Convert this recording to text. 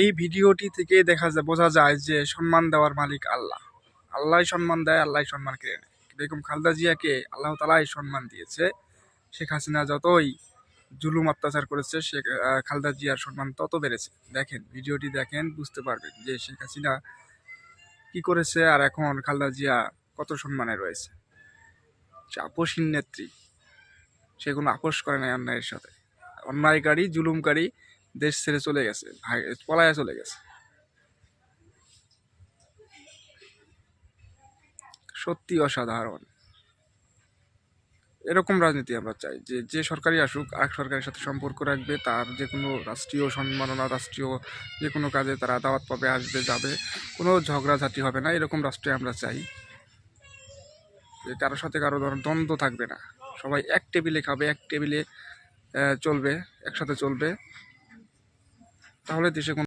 এই ভিডিওটি থেকে বোঝা যায় যে সম্মান দেওয়ার মালিক আল্লাহ। আল্লাহ সম্মান দেয়, আল্লাহ সম্মান কেড়ে নেয়। বেগম খালেদা জিয়াকে আল্লাহ তাআলাই সম্মান দিয়েছে। শেখ হাসিনা যতই জুলুম অত্যাচার করেছে, খালেদা জিয়ার সম্মান তত বেড়েছে। দেখেন, ভিডিওটি দেখেন, বুঝতে পারবেন যে শেখ হাসিনা কি করেছে আর এখন খালেদা জিয়া কত সম্মানে রয়েছে। সে আপোষহীন নেত্রী, সে কোনো আপোষ করে নাই অন্যায়ের সাথে। অন্যায়কারী, জুলুমকারী দেশ ছেড়ে চলে গেছে, পলায়া চলে গেছে। সত্যি অসাধারণ। এরকম রাজনীতি আমরা চাই, যে যে সরকারই আসুক আরেক সরকারের সাথে সম্পর্ক রাখবে, তার যে কোনো রাষ্ট্রীয় সম্মাননা, রাষ্ট্রীয় যে কোনো কাজে তারা দাওয়াত পাবে, আসবে, যাবে, কোনো ঝগড়াঝাটি হবে না। এরকম রাষ্ট্রে আমরা চাই, যে কারোর সাথে কারো দ্বন্দ্ব থাকবে না, সবাই এক টেবিলে খাবে, এক টেবিলে চলবে, একসাথে চলবে। তাহলে দেশে